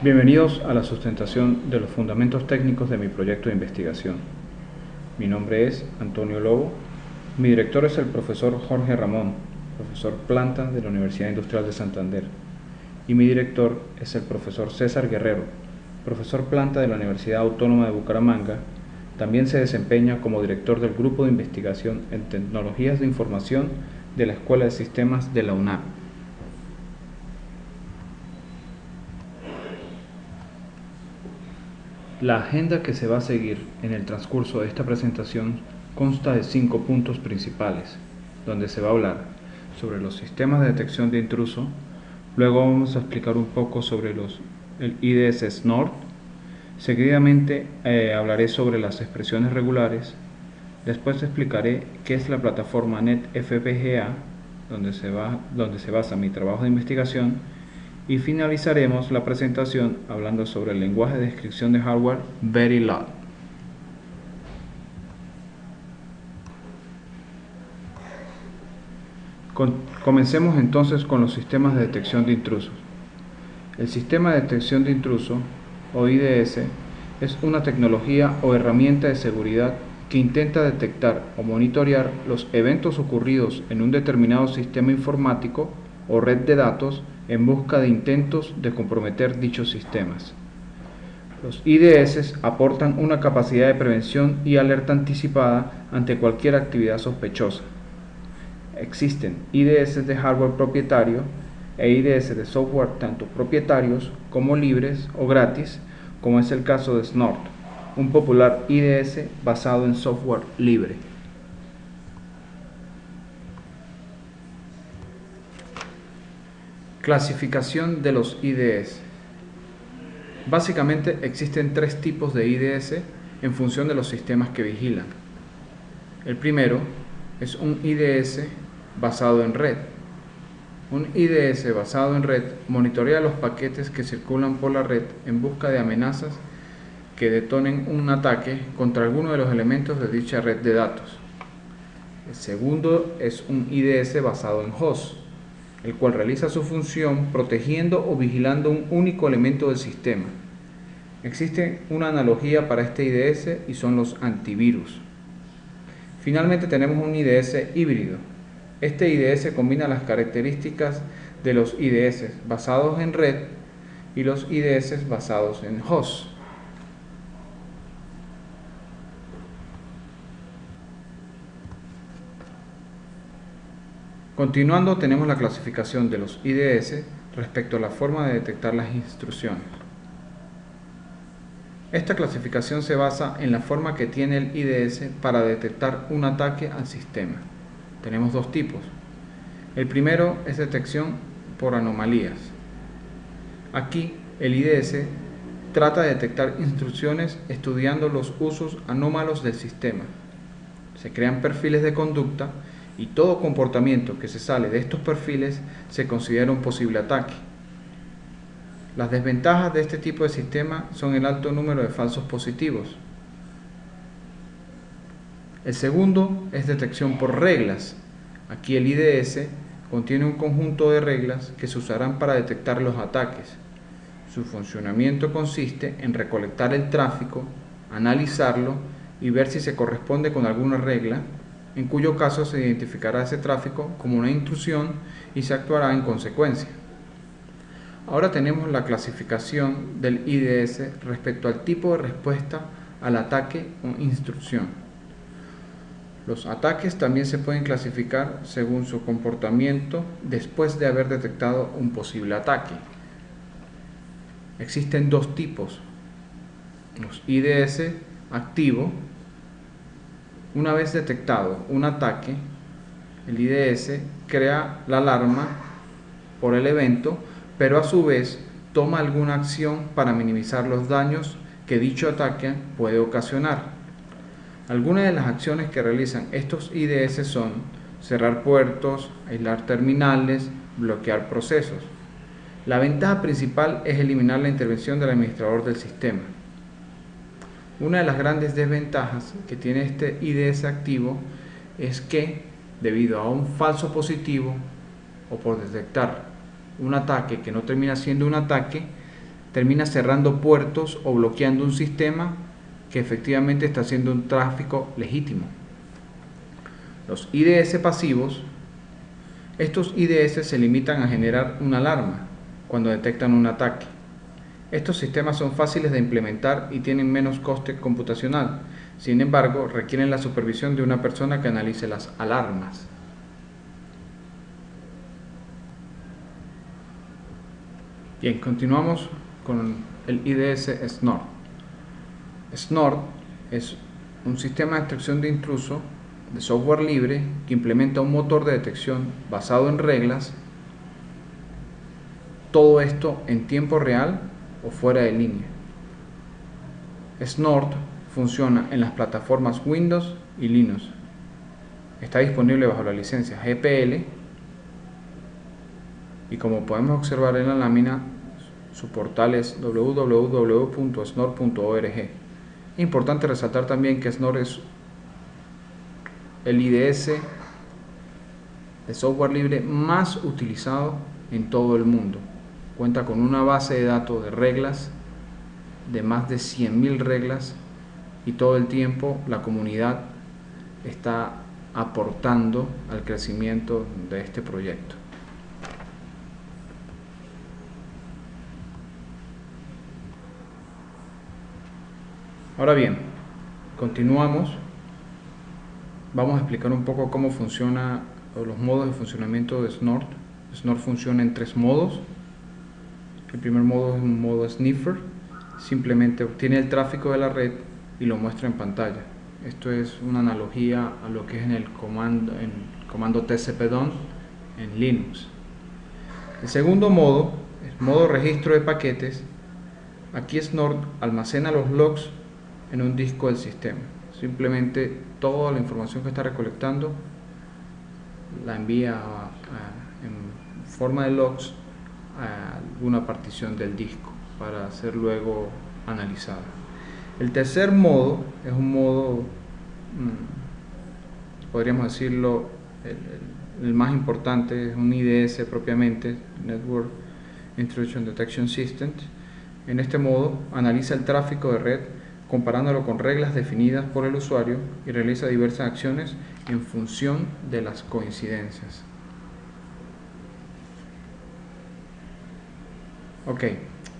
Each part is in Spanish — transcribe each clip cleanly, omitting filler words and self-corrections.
Bienvenidos a la sustentación de los fundamentos técnicos de mi proyecto de investigación. Mi nombre es Antonio Lobo. Mi director es el profesor Jorge Ramón, profesor planta de la Universidad Industrial de Santander. Y mi director es el profesor César Guerrero, profesor planta de la Universidad Autónoma de Bucaramanga. También se desempeña como director del Grupo de Investigación en Tecnologías de Información de la Escuela de Sistemas de la UNAM. La agenda que se va a seguir en el transcurso de esta presentación consta de 5 puntos principales, donde se va a hablar sobre los sistemas de detección de intruso. Luego vamos a explicar un poco sobre el IDS Snort. Seguidamente hablaré sobre las expresiones regulares. Después explicaré qué es la plataforma NetFPGA, donde se basa mi trabajo de investigación. Y finalizaremos la presentación hablando sobre el lenguaje de descripción de hardware Verilog. Comencemos entonces con los sistemas de detección de intrusos. El sistema de detección de intruso, o IDS, es una tecnología o herramienta de seguridad que intenta detectar o monitorear los eventos ocurridos en un determinado sistema informático o red de datos en busca de intentos de comprometer dichos sistemas. Los IDS aportan una capacidad de prevención y alerta anticipada ante cualquier actividad sospechosa. Existen IDS de hardware propietario e IDS de software tanto propietarios como libres o gratis, como es el caso de Snort, un popular IDS basado en software libre. Clasificación de los IDS. Básicamente existen 3 tipos de IDS en función de los sistemas que vigilan. El primero es un IDS basado en red. Un IDS basado en red monitorea los paquetes que circulan por la red en busca de amenazas que detonen un ataque contra alguno de los elementos de dicha red de datos. El segundo es un IDS basado en host, el cual realiza su función protegiendo o vigilando un único elemento del sistema. Existe una analogía para este IDS y son los antivirus. Finalmente tenemos un IDS híbrido. Este IDS combina las características de los IDS basados en red y los IDS basados en host. Continuando, tenemos la clasificación de los IDS respecto a la forma de detectar las instrucciones. Esta clasificación se basa en la forma que tiene el IDS para detectar un ataque al sistema. Tenemos 2 tipos. El primero es detección por anomalías. Aquí el IDS trata de detectar instrucciones estudiando los usos anómalos del sistema. Se crean perfiles de conducta y todo comportamiento que se sale de estos perfiles se considera un posible ataque. Las desventajas de este tipo de sistema son el alto número de falsos positivos. El segundo es detección por reglas. Aquí el IDS contiene un conjunto de reglas que se usarán para detectar los ataques. Su funcionamiento consiste en recolectar el tráfico, analizarlo y ver si se corresponde con alguna regla, en cuyo caso se identificará ese tráfico como una intrusión y se actuará en consecuencia. Ahora tenemos la clasificación del IDS respecto al tipo de respuesta al ataque o instrucción. Los ataques también se pueden clasificar según su comportamiento después de haber detectado un posible ataque. Existen 2 tipos. Los IDS activo. Una vez detectado un ataque, el IDS crea la alarma por el evento, pero a su vez toma alguna acción para minimizar los daños que dicho ataque puede ocasionar. Algunas de las acciones que realizan estos IDS son cerrar puertos, aislar terminales, bloquear procesos. La ventaja principal es eliminar la intervención del administrador del sistema. Una de las grandes desventajas que tiene este IDS activo es que, debido a un falso positivo o por detectar un ataque que no termina siendo un ataque, termina cerrando puertos o bloqueando un sistema que efectivamente está haciendo un tráfico legítimo. Los IDS pasivos, estos IDS se limitan a generar una alarma cuando detectan un ataque. Estos sistemas son fáciles de implementar y tienen menos coste computacional. Sin embargo, requieren la supervisión de una persona que analice las alarmas. Bien, continuamos con el IDS Snort. Snort es un sistema de detección de intruso de software libre que implementa un motor de detección basado en reglas, todo esto en tiempo real o fuera de línea. Snort funciona en las plataformas Windows y Linux. Está disponible bajo la licencia GPL y como podemos observar en la lámina, su portal es www.snort.org. Es importante resaltar también que Snort es el IDS de software libre más utilizado en todo el mundo. Cuenta con una base de datos de reglas de más de 100.000 reglas y todo el tiempo la comunidad está aportando al crecimiento de este proyecto. Ahora bien, continuamos. Vamos a explicar un poco cómo funciona los modos de funcionamiento de Snort. Snort funciona en 3 modos. El primer modo es un modo sniffer. Simplemente obtiene el tráfico de la red y lo muestra en pantalla. Esto es una analogía a lo que es en el comando tcpdon en Linux. El segundo modo es modo registro de paquetes. Aquí Snort almacena los logs en un disco del sistema. Simplemente toda la información que está recolectando la envía en forma de logs a alguna partición del disco para ser luego analizada. El tercer modo es un modo, podríamos decirlo, el más importante, es un IDS propiamente, Network Intrusion Detection System. En este modo analiza el tráfico de red comparándolo con reglas definidas por el usuario y realiza diversas acciones en función de las coincidencias. Ok,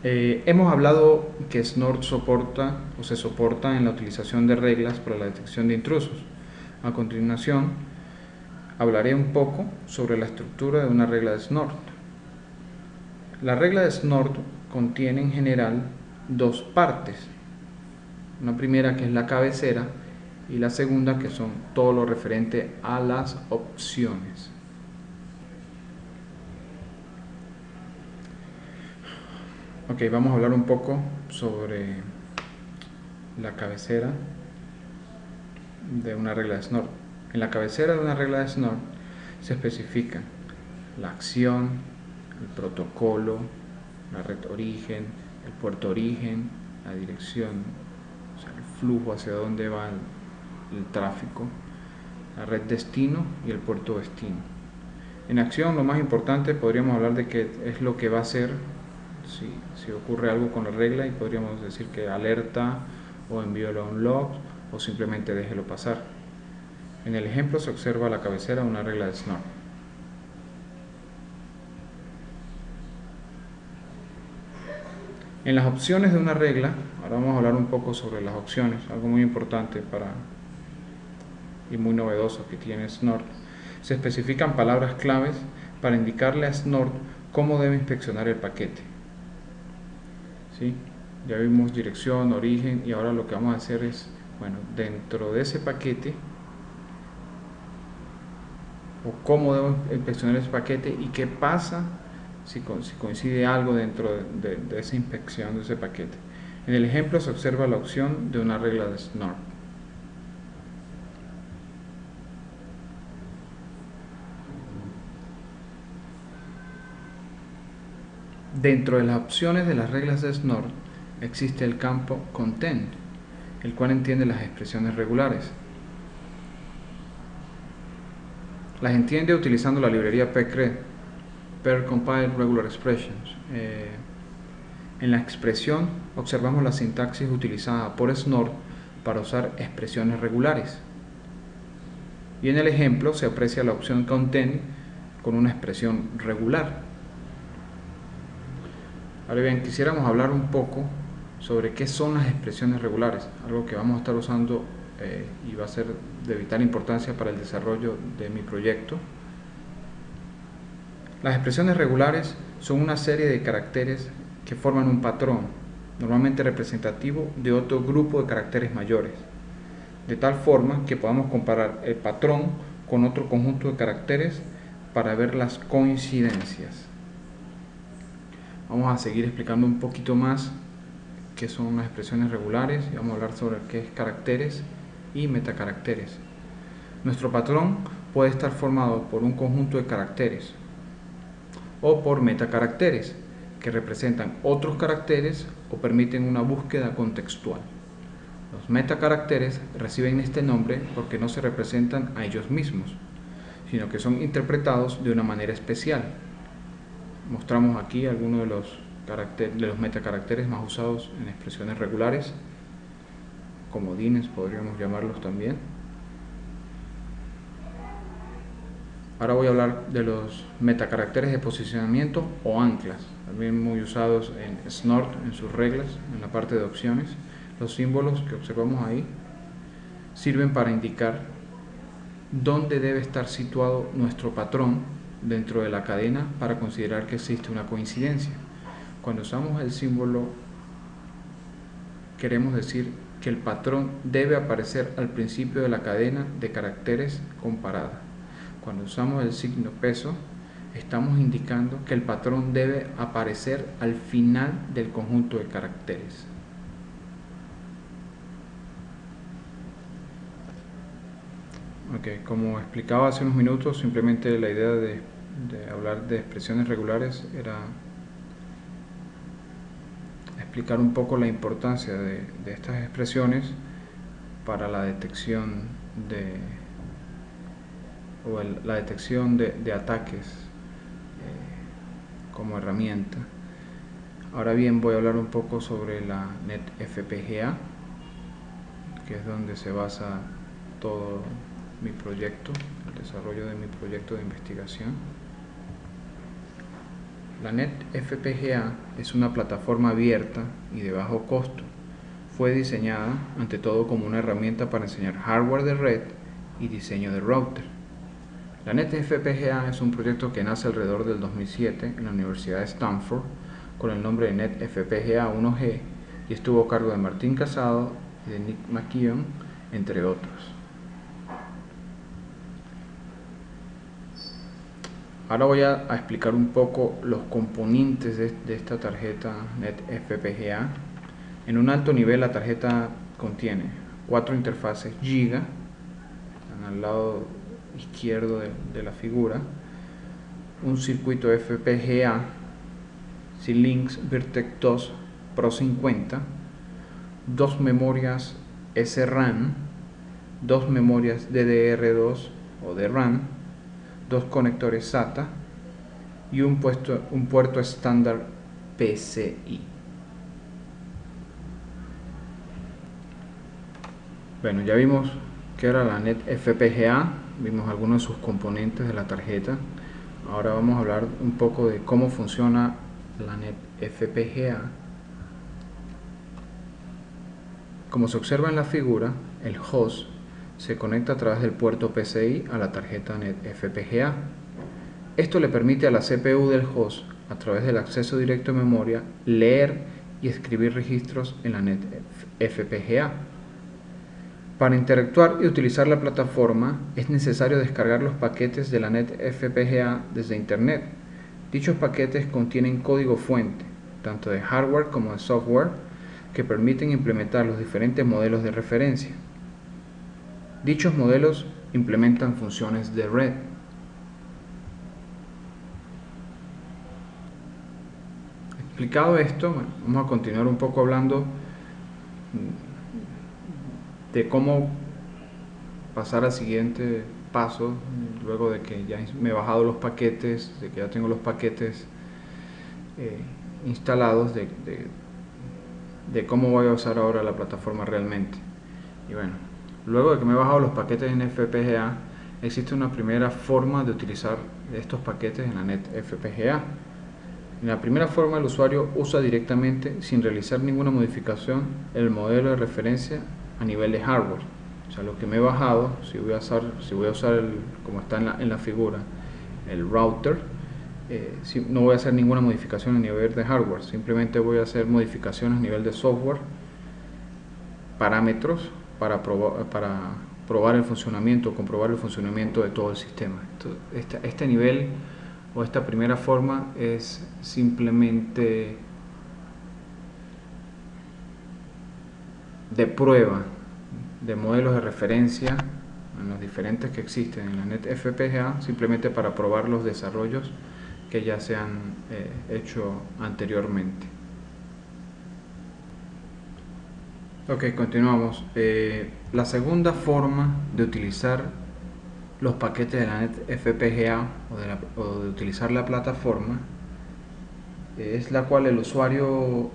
hemos hablado que Snort soporta o se soporta en la utilización de reglas para la detección de intrusos. A continuación, hablaré un poco sobre la estructura de una regla de Snort. La regla de Snort contiene en general 2 partes. Una primera que es la cabecera y la segunda que son todo lo referente a las opciones. Ok, vamos a hablar un poco sobre la cabecera de una regla de Snort. En la cabecera de una regla de Snort se especifican la acción, el protocolo, la red origen, el puerto origen, la dirección, o sea, el flujo hacia dónde va el tráfico, la red destino y el puerto destino. En acción, lo más importante, podríamos hablar de que es lo que va a hacer si ocurre algo con la regla, y podríamos decir que alerta o envíalo a un log o simplemente déjelo pasar. En el ejemplo se observa la cabecera de una regla de Snort. En las opciones de una regla, ahora vamos a hablar un poco sobre las opciones, algo muy importante y muy novedoso que tiene Snort. Se especifican palabras claves para indicarle a Snort cómo debe inspeccionar el paquete. ¿Sí? Ya vimos dirección, origen, y ahora lo que vamos a hacer es, bueno, dentro de ese paquete, o cómo debo inspeccionar ese paquete y qué pasa si coincide algo dentro de esa inspección de ese paquete. En el ejemplo se observa la opción de una regla de Snort. Dentro de las opciones de las reglas de Snort existe el campo Content, el cual entiende las expresiones regulares. Las entiende utilizando la librería pcred, Per Compiled Regular Expressions. En la expresión observamos la sintaxis utilizada por Snort para usar expresiones regulares. Y en el ejemplo se aprecia la opción contain con una expresión regular. Ahora bien, quisiéramos hablar un poco sobre qué son las expresiones regulares, algo que vamos a estar usando y va a ser de vital importancia para el desarrollo de mi proyecto. Las expresiones regulares son una serie de caracteres que forman un patrón, normalmente representativo de otro grupo de caracteres mayores, de tal forma que podamos comparar el patrón con otro conjunto de caracteres para ver las coincidencias. Vamos a seguir explicando un poquito más qué son las expresiones regulares y vamos a hablar sobre qué es caracteres y metacaracteres. Nuestro patrón puede estar formado por un conjunto de caracteres o por metacaracteres que representan otros caracteres o permiten una búsqueda contextual. Los metacaracteres reciben este nombre porque no se representan a ellos mismos, sino que son interpretados de una manera especial. Mostramos aquí algunos de los metacaracteres más usados en expresiones regulares, comodines podríamos llamarlos también. Ahora voy a hablar de los metacaracteres de posicionamiento o anclas, también muy usados en Snort en sus reglas, en la parte de opciones. Los símbolos que observamos ahí sirven para indicar dónde debe estar situado nuestro patrón dentro de la cadena para considerar que existe una coincidencia. Cuando usamos el símbolo, queremos decir que el patrón debe aparecer al principio de la cadena de caracteres comparada. Cuando usamos el signo peso, estamos indicando que el patrón debe aparecer al final del conjunto de caracteres. Como explicaba hace unos minutos, simplemente la idea de hablar de expresiones regulares era explicar un poco la importancia de estas expresiones para la detección de ataques como herramienta. Ahora bien, voy a hablar un poco sobre la NetFPGA, que es donde se basa todo mi proyecto, el desarrollo de mi proyecto de investigación. La NetFPGA es una plataforma abierta y de bajo costo. Fue diseñada ante todo como una herramienta para enseñar hardware de red y diseño de router. La NetFPGA es un proyecto que nace alrededor del 2007 en la Universidad de Stanford con el nombre de NetFPGA 1G y estuvo a cargo de Martín Casado y de Nick McKeon, entre otros. Ahora voy a explicar un poco los componentes de esta tarjeta NetFPGA. En un alto nivel la tarjeta contiene 4 interfaces Giga, están al lado izquierdo de la figura, un circuito FPGA Xilinx Virtex 2 Pro 50, 2 memorias SRAM, 2 memorias DDR2 o DRAM, 2 conectores SATA y un puerto estándar PCI. Bueno, ya vimos que era la NetFPGA, vimos algunos de sus componentes de la tarjeta. Ahora vamos a hablar un poco de cómo funciona la NetFPGA. Como se observa en la figura, el host se conecta a través del puerto PCI a la tarjeta NetFPGA. Esto le permite a la CPU del host, a través del acceso directo a memoria, leer y escribir registros en la NetFPGA. Para interactuar y utilizar la plataforma es necesario descargar los paquetes de la NetFPGA desde Internet. Dichos paquetes contienen código fuente, tanto de hardware como de software, que permiten implementar los diferentes modelos de referencia. Dichos modelos implementan funciones de red. Explicado esto, vamos a continuar un poco hablando de cómo pasar al siguiente paso, luego de que ya me he bajado los paquetes, de que ya tengo los paquetes instalados de cómo voy a usar ahora la plataforma realmente. Y bueno, luego de que me he bajado los paquetes en FPGA, existe una primera forma de utilizar estos paquetes en la NET FPGA. En la primera forma, el usuario usa directamente, sin realizar ninguna modificación, el modelo de referencia a nivel de hardware. O sea, lo que me he bajado, si voy a usar como está en la figura, el router, no voy a hacer ninguna modificación a nivel de hardware, simplemente voy a hacer modificaciones a nivel de software, parámetros para probar el funcionamiento, comprobar el funcionamiento de todo el sistema. Este nivel o esta primera forma es simplemente de prueba de modelos de referencia en los diferentes que existen en la NET FPGA, simplemente para probar los desarrollos que ya se han hecho anteriormente. Ok, continuamos. La segunda forma de utilizar los paquetes de la NET FPGA o de utilizar la plataforma es en la cual el usuario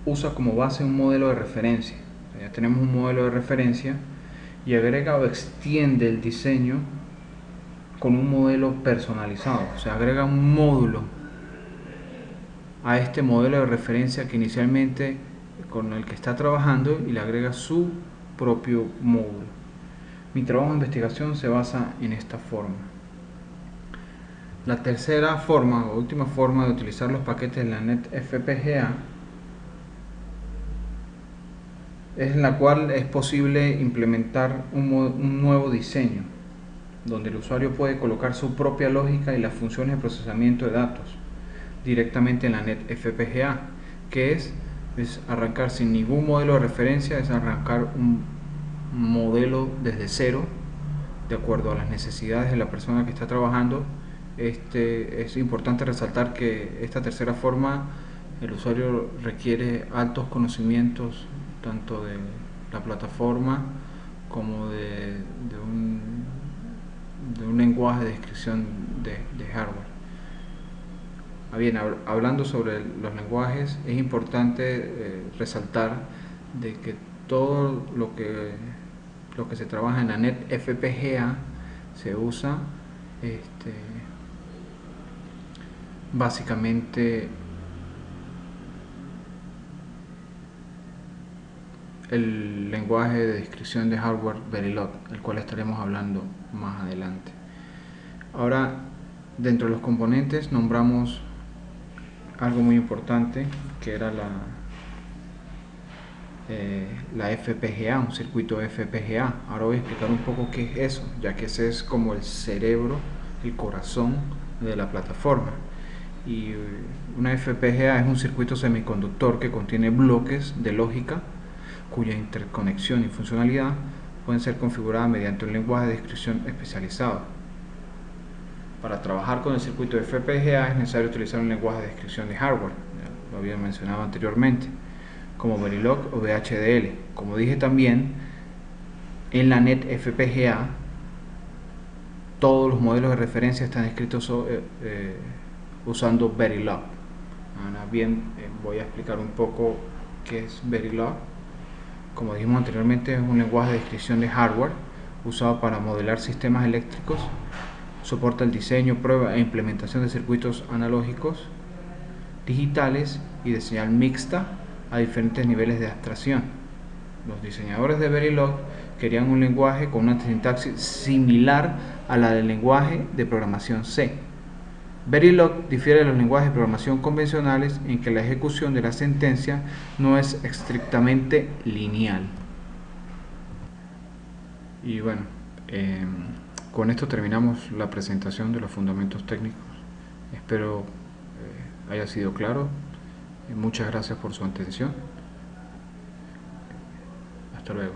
usa como base un modelo de referencia. O sea, ya tenemos un modelo de referencia y agrega o extiende el diseño con un modelo personalizado. O sea, agrega un módulo a este modelo de referencia que inicialmente con el que está trabajando y le agrega su propio módulo. Mi trabajo de investigación se basa en esta forma. La tercera forma o última forma de utilizar los paquetes de la NET FPGA es en la cual es posible implementar un nuevo diseño, donde el usuario puede colocar su propia lógica y las funciones de procesamiento de datos directamente en la NET FPGA, que es arrancar sin ningún modelo de referencia, es arrancar un modelo desde cero, de acuerdo a las necesidades de la persona que está trabajando. Es importante resaltar que esta tercera forma, el usuario requiere altos conocimientos tanto de la plataforma como de un lenguaje de descripción de hardware. Bien, hablando sobre los lenguajes, es importante resaltar de que todo lo que se trabaja en la NET FPGA se usa básicamente el lenguaje de descripción de hardware Verilog, el cual estaremos hablando más adelante. Ahora, dentro de los componentes nombramos algo muy importante, que era la FPGA, un circuito FPGA. Ahora voy a explicar un poco qué es eso, ya que ese es como el cerebro, el corazón de la plataforma. Y una FPGA es un circuito semiconductor que contiene bloques de lógica cuya interconexión y funcionalidad pueden ser configuradas mediante un lenguaje de descripción especializado. Para trabajar con el circuito de FPGA es necesario utilizar un lenguaje de descripción de hardware, ya lo había mencionado anteriormente, como Verilog o VHDL. Como dije también, en la NET FPGA todos los modelos de referencia están escritos usando Verilog. Ahora bien, voy a explicar un poco qué es Verilog. Como dijimos anteriormente, es un lenguaje de descripción de hardware usado para modelar sistemas eléctricos. Soporta el diseño, prueba e implementación de circuitos analógicos, digitales y de señal mixta a diferentes niveles de abstracción. Los diseñadores de Verilog querían un lenguaje con una sintaxis similar a la del lenguaje de programación C. Verilog difiere de los lenguajes de programación convencionales en que la ejecución de la sentencia no es estrictamente lineal. Y bueno, con esto terminamos la presentación de los fundamentos técnicos. Espero haya sido claro. Muchas gracias por su atención. Hasta luego.